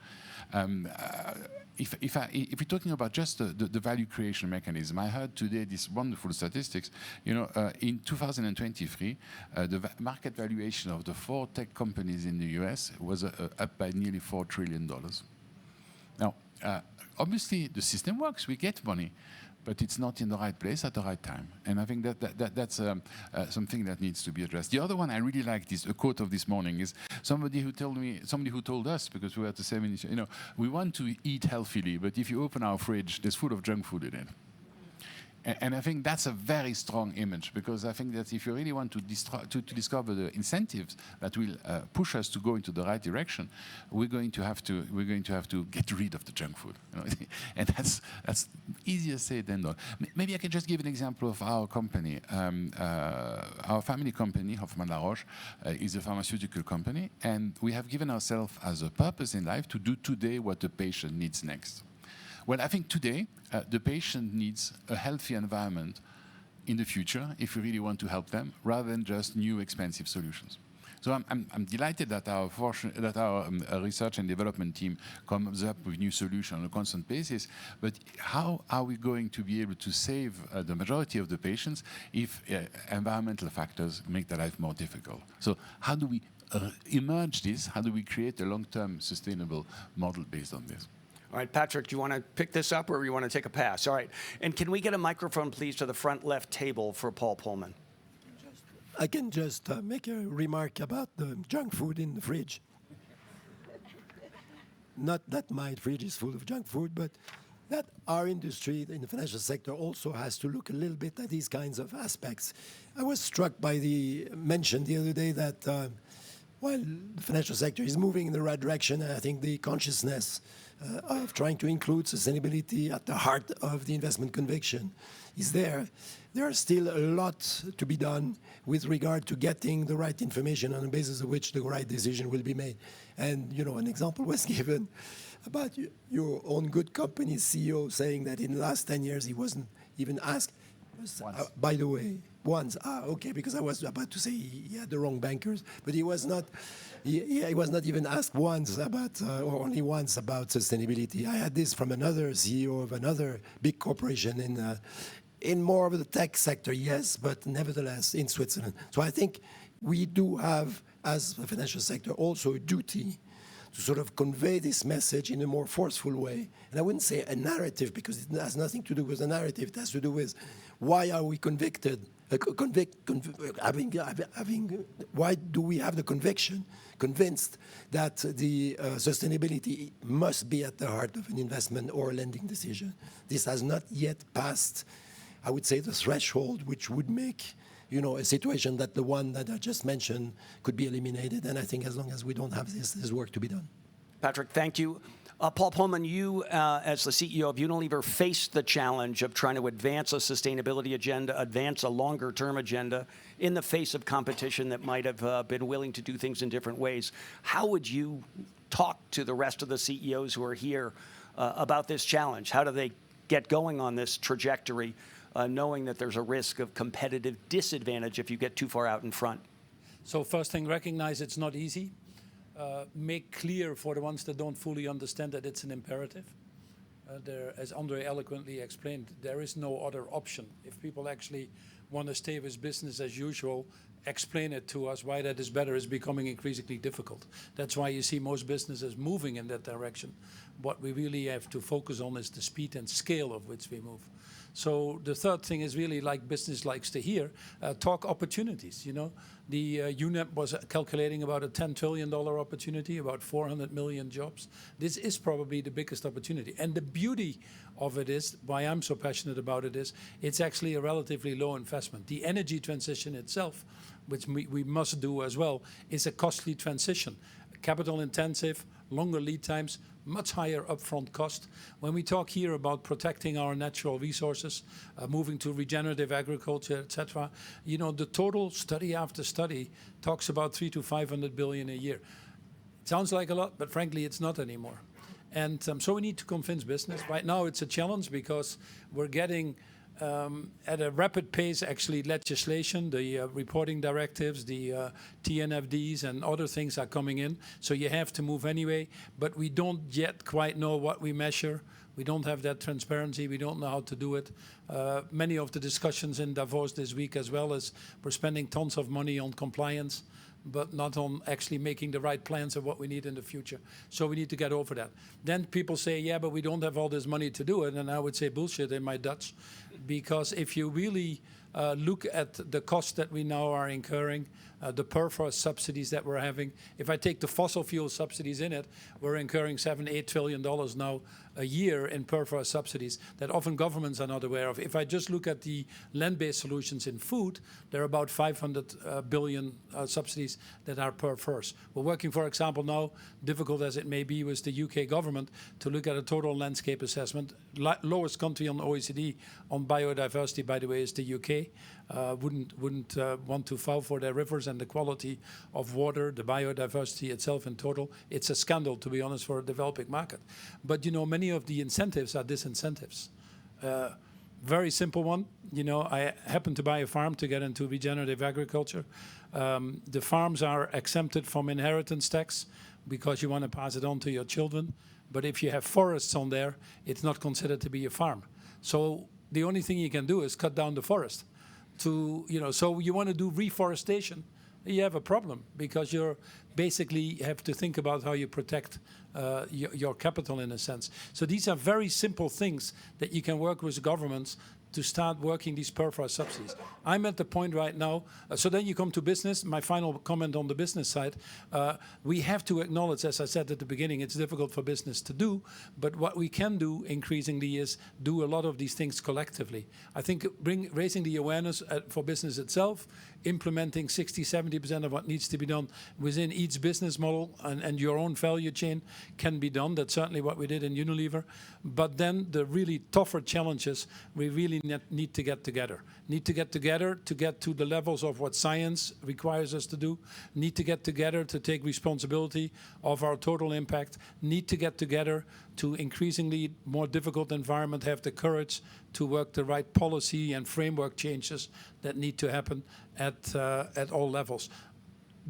If we're talking about just the value creation mechanism, I heard today this wonderful statistics. In 2023, the market valuation of the 4 tech companies in the US was up by nearly $4 trillion. Now, obviously, the system works. We get money, but it's not in the right place at the right time. And I think that's something that needs to be addressed. The other one I really liked is a quote of this morning is somebody who told us, because we were at the same initiative, we want to eat healthily, but if you open our fridge, there's full of junk food in it. And I think that's a very strong image, because I think that if you really want to discover the incentives that will push us to go into the right direction, we're going to have to get rid of the junk food. And that's easier said than done. Maybe I can just give an example of our company. Our family company, Hoffmann La Roche, is a pharmaceutical company, and we have given ourselves as a purpose in life to do today what the patient needs next. Well, I think today the patient needs a healthy environment in the future if we really want to help them, rather than just new expensive solutions. So I'm delighted that our research and development team comes up with new solutions on a constant basis. But how are we going to be able to save the majority of the patients if environmental factors make their life more difficult? So how do we emerge this? How do we create a long-term sustainable model based on this? All right, Patrick, do you want to pick this up, or you want to take a pass? All right. And can we get a microphone, please, to the front left table for Paul Polman? I can just make a remark about the junk food in the fridge. not that my fridge is full of junk food, but that our industry in the financial sector also has to look a little bit at these kinds of aspects. I was struck by the mention the other day that while the financial sector is moving in the right direction, I think the consciousness of trying to include sustainability at the heart of the investment conviction is there. There are still a lot to be done with regard to getting the right information on the basis of which the right decision will be made. And, you know, an example was given about your own good company CEO saying that in the last 10 years he wasn't even asked. By the way, once. Okay, because I was about to say he had the wrong bankers, but he was not. He was not even asked once about, or only once about sustainability. I had this from another CEO of another big corporation in more of the tech sector, yes, but nevertheless in Switzerland. So I think we do have, as the financial sector, also a duty to sort of convey this message in a more forceful way. And I wouldn't say a narrative, because it has nothing to do with a narrative. It has to do with why are we convicted, why do we have the convinced that the sustainability must be at the heart of an investment or a lending decision. This has not yet passed, I would say, the threshold which would make, you know, a situation that the one that I just mentioned could be eliminated. And I think as long as we don't have this, there's work to be done. Patrick, thank you. Paul Pullman, you, as the CEO of Unilever, faced the challenge of trying to advance a sustainability agenda, advance a longer-term agenda in the face of competition that might have been willing to do things in different ways. How would you talk to the rest of the CEOs who are here about this challenge? How do they get going on this trajectory, knowing that there's a risk of competitive disadvantage if you get too far out in front? So first thing, recognize it's not easy. Make clear for the ones that don't fully understand that it's an imperative. There, as Andre eloquently explained, there is no other option. If people actually want to stay with business as usual, explain it to us why that is better is becoming increasingly difficult. That's why you see most businesses moving in that direction. What we really have to focus on is the speed and scale of which we move. So the third thing is really, like business likes to hear, talk opportunities. You know, the UNEP was calculating about a $10 trillion opportunity, about 400 million jobs. This is probably the biggest opportunity. And the beauty of it is, why I'm so passionate about it is, it's actually a relatively low investment. The energy transition itself, which we must do as well, is a costly transition. Capital intensive, longer lead times, much higher upfront cost. When we talk here about protecting our natural resources, moving to regenerative agriculture, etc., you know, the total study after study talks about 300 to 500 billion a year. It sounds like a lot, but frankly, it's not anymore. And so we need to convince business. Right now, it's a challenge because we're getting at a rapid pace, actually, legislation, the reporting directives, the TNFDs and other things are coming in. So you have to move anyway. But we don't yet quite know what we measure. We don't have that transparency. We don't know how to do it. Many of the discussions in Davos this week as well as we're spending tons of money on compliance, but not on actually making the right plans of what we need in the future. So we need to get over that. Then people say, yeah, but we don't have all this money to do it. And I would say bullshit in my Dutch, because if you really look at the cost that we now are incurring, the per-force subsidies that we're having. If I take the fossil fuel subsidies in it, we're incurring $7-8 trillion now a year in per-force subsidies that often governments are not aware of. If I just look at the land-based solutions in food, there are about 500 billion subsidies that are per-force. We're working, for example, now, difficult as it may be, with the UK government to look at a total landscape assessment. Lowest country on OECD on biodiversity, by the way, is the UK. Wouldn't want to foul for their rivers and the quality of water, the biodiversity itself in total. It's a scandal, to be honest, for a developing market. But, you know, many of the incentives are disincentives. Very simple one. You know, I happened to buy a farm to get into regenerative agriculture. The farms are exempted from inheritance tax because you want to pass it on to your children. But if you have forests on there, it's not considered to be a farm. So the only thing you can do is cut down the forest. So you want to do reforestation, you have a problem because you basically have to think about how you protect your capital in a sense. So these are very simple things that you can work with governments to start working these perforce subsidies. I'm at the point right now, so then you come to business. My final comment on the business side, we have to acknowledge, as I said at the beginning, it's difficult for business to do, but what we can do increasingly is do a lot of these things collectively. I think raising the awareness for business itself, implementing 60-70% of what needs to be done within each business model and your own value chain can be done. That's certainly what we did in Unilever. But then the really tougher challenges, we really need to get together. Need to get together to get to the levels of what science requires us to do. Need to get together to take responsibility of our total impact. Need to get together to increasingly more difficult environment have the courage to work the right policy and framework changes that need to happen at all levels.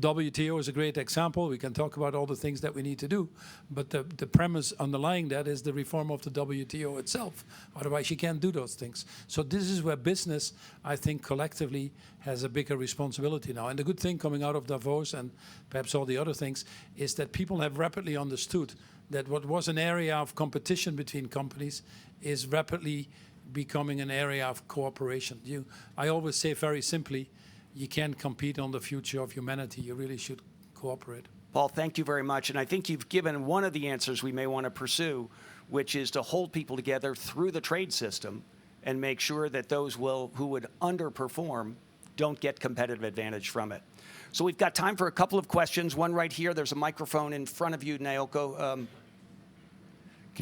WTO is a great example. We can talk about all the things that we need to do, but the premise underlying that is the reform of the WTO itself. Otherwise, you can't do those things. So this is where business, I think, collectively has a bigger responsibility now. And the good thing coming out of Davos and perhaps all the other things is that people have rapidly understood that what was an area of competition between companies is rapidly becoming an area of cooperation. I always say very simply, you can't compete on the future of humanity. You really should cooperate. Paul, thank you very much. And I think you've given one of the answers we may want to pursue, which is to hold people together through the trade system and make sure that those who would underperform don't get competitive advantage from it. So we've got time for a couple of questions. One right here. There's a microphone in front of you, Naoko.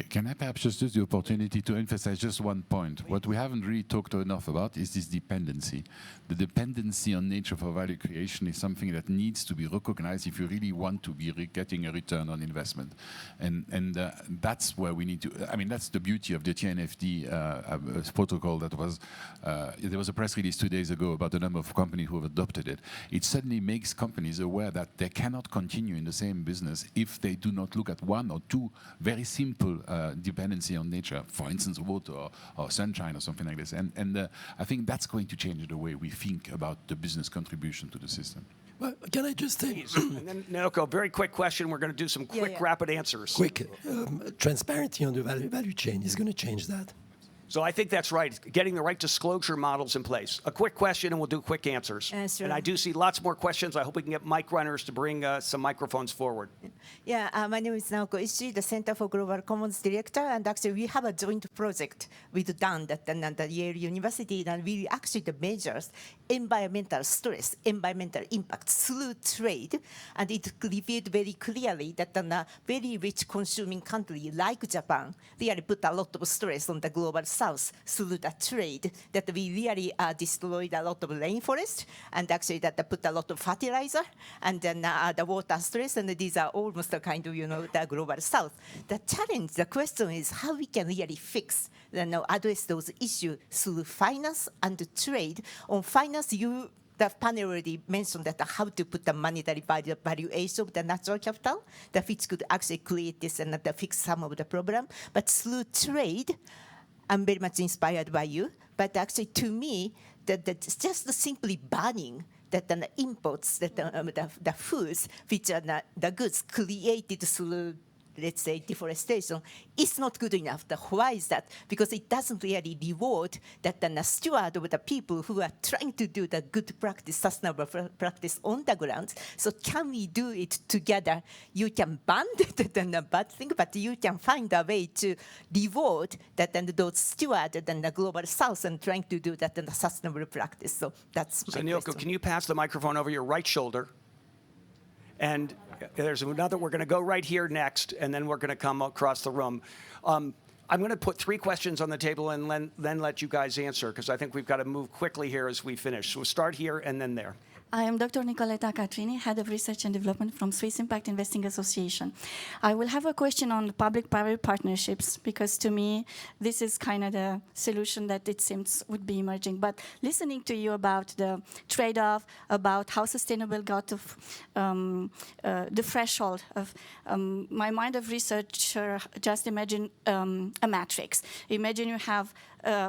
Can I perhaps just use the opportunity to emphasize just one point? What we haven't really talked enough about is this dependency. The dependency on nature for value creation is something that needs to be recognized if you really want to be getting a return on investment. And that's where we need to, I mean, that's the beauty of the TNFD protocol that was, there was a press release 2 days ago about the number of companies who have adopted it. It suddenly makes companies aware that they cannot continue in the same business if they do not look at one or two very simple dependency on nature, for instance, water or sunshine or something like this. And I think that's going to change the way we think about the business contribution to the system. Well, can I just say... And then, Naoko, very quick question. We're going to do some quick, rapid answers. Quick, transparency on the value chain is going to change that. So I think that's right, getting the right disclosure models in place. A quick question, and we'll do quick answers. Sure. And I do see lots more questions. I hope we can get mic runners to bring some microphones forward. Yeah, my name is Naoko Esty, the Center for Global Commons Director, and actually we have a joint project with Dan and the Yale University, and we actually measures environmental stress, environmental impact through trade, and it revealed very clearly that a very rich consuming country like Japan really put a lot of stress on the global South through the trade, that we really destroyed a lot of rainforest, and actually that put a lot of fertilizer, and then the water stress, and these are almost the kind of, the global South. The challenge, the question is how we can really fix, address those issues through finance and trade. On finance, the panel already mentioned that how to put the monetary valuation of the natural capital, that which could actually create this and fix some of the problem. But through trade, I'm very much inspired by you, but actually to me, that's just simply banning that the imports, that the foods, which are the goods created through, let's say, deforestation, is not good enough. Why is that? Because it doesn't really reward that the steward of the people who are trying to do the good practice, sustainable practice on the ground. So can we do it together? You can ban the bad thing, but you can find a way to reward that and those stewards and the global South and trying to do that in the sustainable practice. So that's my Naoko, question. can you pass the microphone over your right shoulder? And there's another, we're going to go right here next, and then we're going to come across the room. I'm going to put 3 questions on the table and then let you guys answer, because I think we've got to move quickly here as we finish. So we'll start here and then there. I am Dr. Nicoletta Catrini, Head of Research and Development from Swiss Impact Investing Association. I will have a question on public-private partnerships, because to me, this is kind of the solution that it seems would be emerging. But listening to you about the trade-off, about how sustainable got to the threshold of my mind of researcher, just imagine a matrix. Imagine you have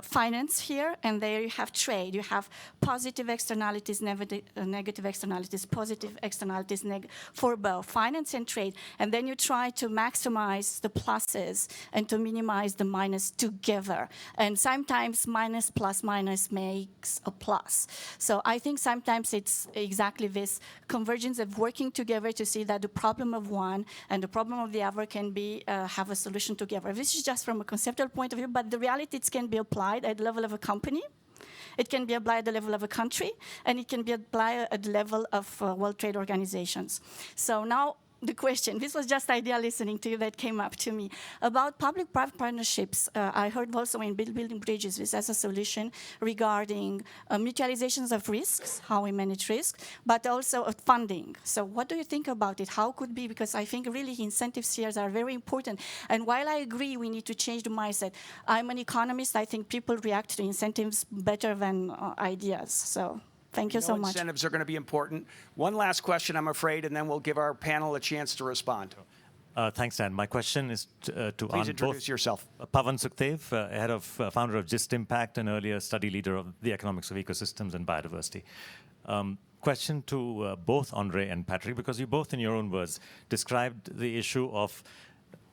finance here, and there you have trade. You have positive externalities, negative externalities, positive externalities for both finance and trade. And then you try to maximize the pluses and to minimize the minus together. And sometimes minus plus minus makes a plus. So I think sometimes it's exactly this convergence of working together to see that the problem of one and the problem of the other can be have a solution together. This is just from a conceptual point of view, but the reality it can be applied at the level of a company. It can be applied at the level of a country, and it can be applied at the level of World Trade Organizations. So now the question, this was just idea listening to you that came up to me. About public-private partnerships, I heard also in Building Bridges this as a solution regarding mutualizations of risks, how we manage risk, but also funding. So what do you think about it? How could be? Because I think really incentives here are very important. And while I agree we need to change the mindset, I'm an economist. I think people react to incentives better than ideas. So. Thank you so much. Incentives are going to be important. One last question, I'm afraid, and then we'll give our panel a chance to respond. Thanks, Dan. My question is to Please introduce yourself. Pavan Sukhdev, founder of GIST Impact and earlier study leader of the economics of ecosystems and biodiversity. Question to both Andre and Patrick, because you both, in your own words, described the issue of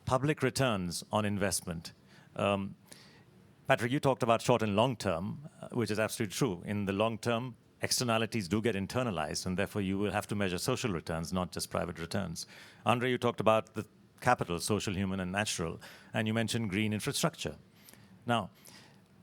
public returns on investment. Patrick, you talked about short and long term, which is absolutely true. In the long term, externalities do get internalized, and therefore you will have to measure social returns, not just private returns. Andre, you talked about the capital, social, human, and natural, and you mentioned green infrastructure. Now,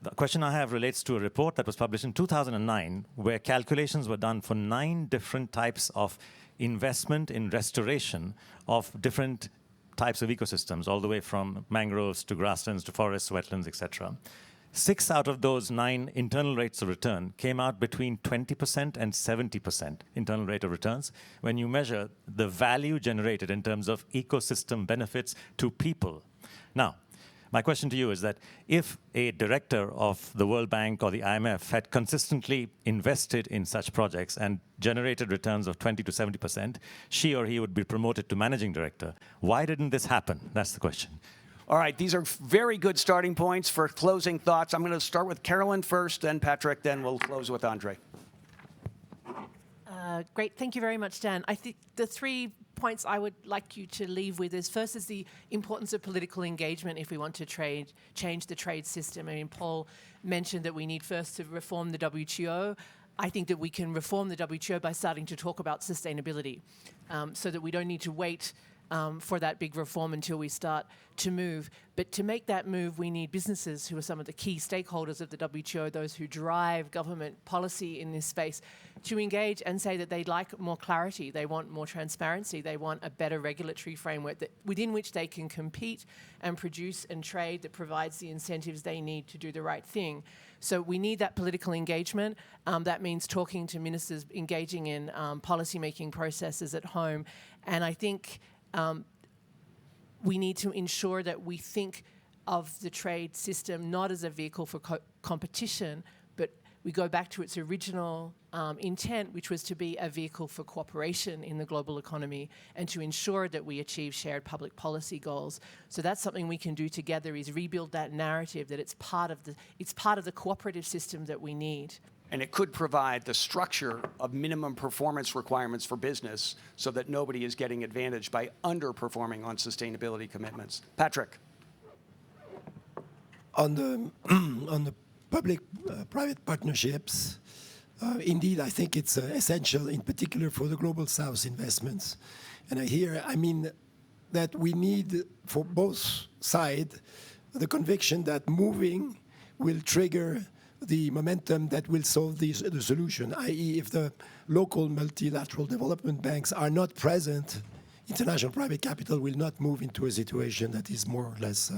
the question I have relates to a report that was published in 2009, where calculations were done for 9 different types of investment in restoration of different types of ecosystems, all the way from mangroves to grasslands to forests, wetlands, etc. 6 out of those 9 internal rates of return came out between 20% and 70% internal rate of returns when you measure the value generated in terms of ecosystem benefits to people. Now, my question to you is that if a director of the World Bank or the IMF had consistently invested in such projects and generated returns of 20 to 70%, she or he would be promoted to managing director. Why didn't this happen? That's the question. All right, these are very good starting points for closing thoughts. I'm going to start with Carolyn first, then Patrick, then we'll close with Andre. Great, thank you very much, Dan. I think the 3 points I would like you to leave with is first is the importance of political engagement if we want to change the trade system. I mean, Paul mentioned that we need first to reform the WTO. I think that we can reform the WTO by starting to talk about sustainability so that we don't need to wait for that big reform until we start to move. But to make that move, we need businesses who are some of the key stakeholders of the WTO, those who drive government policy in this space, to engage and say that they'd like more clarity, they want more transparency, they want a better regulatory framework within which they can compete and produce and trade that provides the incentives they need to do the right thing. So we need that political engagement. That means talking to ministers, engaging in policy-making processes at home. And I think we need to ensure that we think of the trade system not as a vehicle for competition, but we go back to its original intent, which was to be a vehicle for cooperation in the global economy and to ensure that we achieve shared public policy goals. So that's something we can do together, is rebuild that narrative that it's part of the cooperative system that we need. And it could provide the structure of minimum performance requirements for business so that nobody is getting advantaged by underperforming on sustainability commitments. Patrick. On the public-private partnerships, indeed, I think it's essential, in particular for the Global South investments. And I mean that we need, for both sides, the conviction that moving will trigger the momentum that will solve the solution, i.e. if the local multilateral development banks are not present, international private capital will not move into a situation that is more or less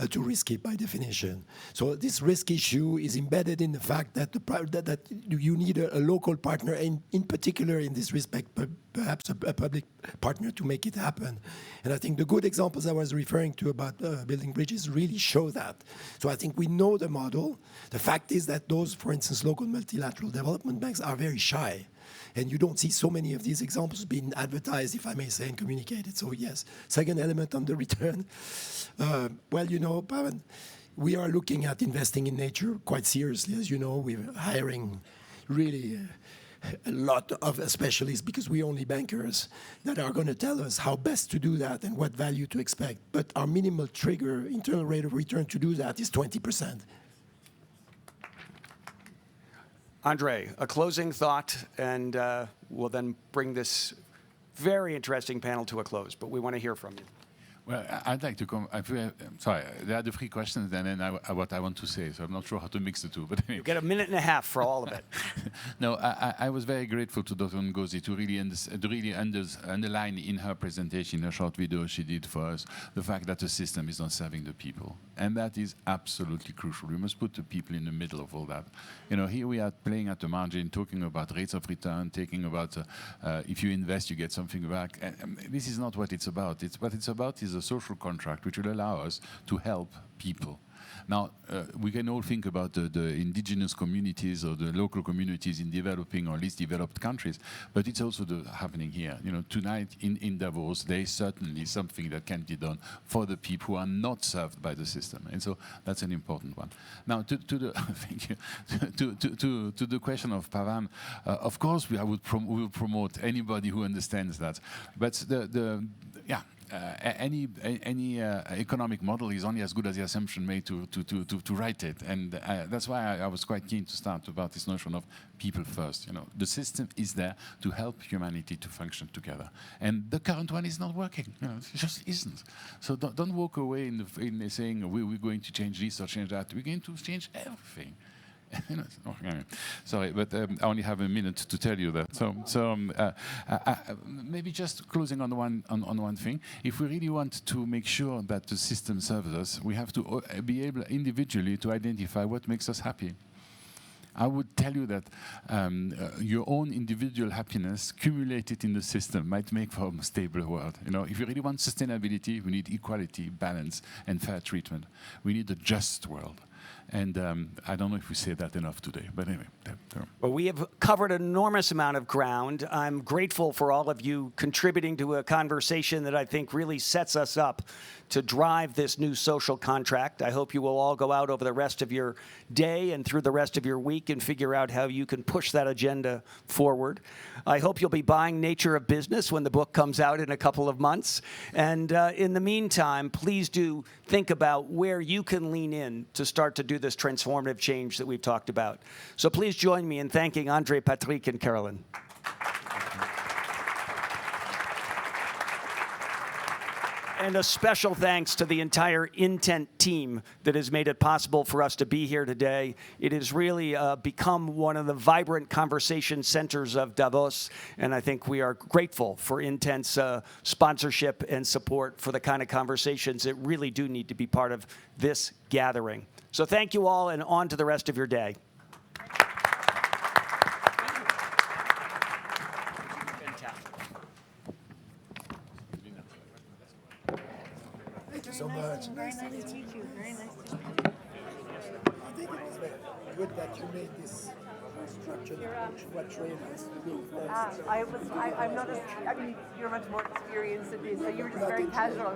too risky by definition. So this risk issue is embedded in the fact that that you need a local partner, and in particular in this respect, perhaps a public partner to make it happen. And I think the good examples I was referring to about building bridges really show that. So I think we know the model. The fact is that those, for instance, local multilateral development banks are very shy. And you don't see so many of these examples being advertised, if I may say, and communicated. So yes, second element on the return. Well, you know, Pavan, we are looking at investing in nature quite seriously. As you know, we're hiring really a lot of specialists because we're only bankers that are going to tell us how best to do that and what value to expect. But our minimal trigger internal rate of return to do that is 20%. Andre, a closing thought, and we'll then bring this very interesting panel to a close, but we want to hear from you. Well, I'd like to come. Sorry, there are the three questions, and then what I want to say. So I'm not sure how to mix the two. But anyway. You get a minute and a half for all of it. No, I was very grateful to Dr. Ngozi to really underline in her presentation, in a short video she did for us, the fact that the system is not serving the people, and that is absolutely crucial. We must put the people in the middle of all that. You know, here we are playing at the margin, talking about rates of return, talking about if you invest, you get something back. And this is not what it's about. What it's about is a social contract which will allow us to help people. Now, we can all think about the indigenous communities or the local communities in developing or least developed countries, but it's also happening here. You know, tonight in Davos, there is certainly something that can be done for the people who are not served by the system, and so that's an important one. Now, to the thank you to the question of Pavan, of course we will promote anybody who understands that, but any economic model is only as good as the assumption made to write it, and that's why I was quite keen to start about this notion of people first. You know, the system is there to help humanity to function together, and the current one is not working. You know, it just isn't. So don't walk away in saying we're going to change this or change that. We're going to change everything. Sorry, but I only have a minute to tell you that. So maybe just closing on one thing. If we really want to make sure that the system serves us, we have to be able individually to identify what makes us happy. I would tell you that your own individual happiness accumulated in the system might make for a more stable world. You know, if you really want sustainability, we need equality, balance, and fair treatment. We need a just world. And I don't know if we say that enough today, but anyway. Well, we have covered an enormous amount of ground. I'm grateful for all of you contributing to a conversation that I think really sets us up to drive this new social contract. I hope you will all go out over the rest of your day and through the rest of your week and figure out how you can push that agenda forward. I hope you'll be buying Nature of Business when the book comes out in a couple of months. And in the meantime, please do think about where you can lean in to start to do this transformative change that we've talked about. So please join me in thanking Andre, Patrick, and Carolyn. And a special thanks to the entire Intent team that has made it possible for us to be here today. It has really become one of the vibrant conversation centers of Davos, and I think we are grateful for Intent's sponsorship and support for the kind of conversations that really do need to be part of this gathering. So thank you all, and on to the rest of your day. Thank you so much. Very nice to meet you. Very nice to meet you. I think it was very good that you made this structured approach. What trainers do. I'm not as, I mean, you're much more experienced at this, so you were just very casual.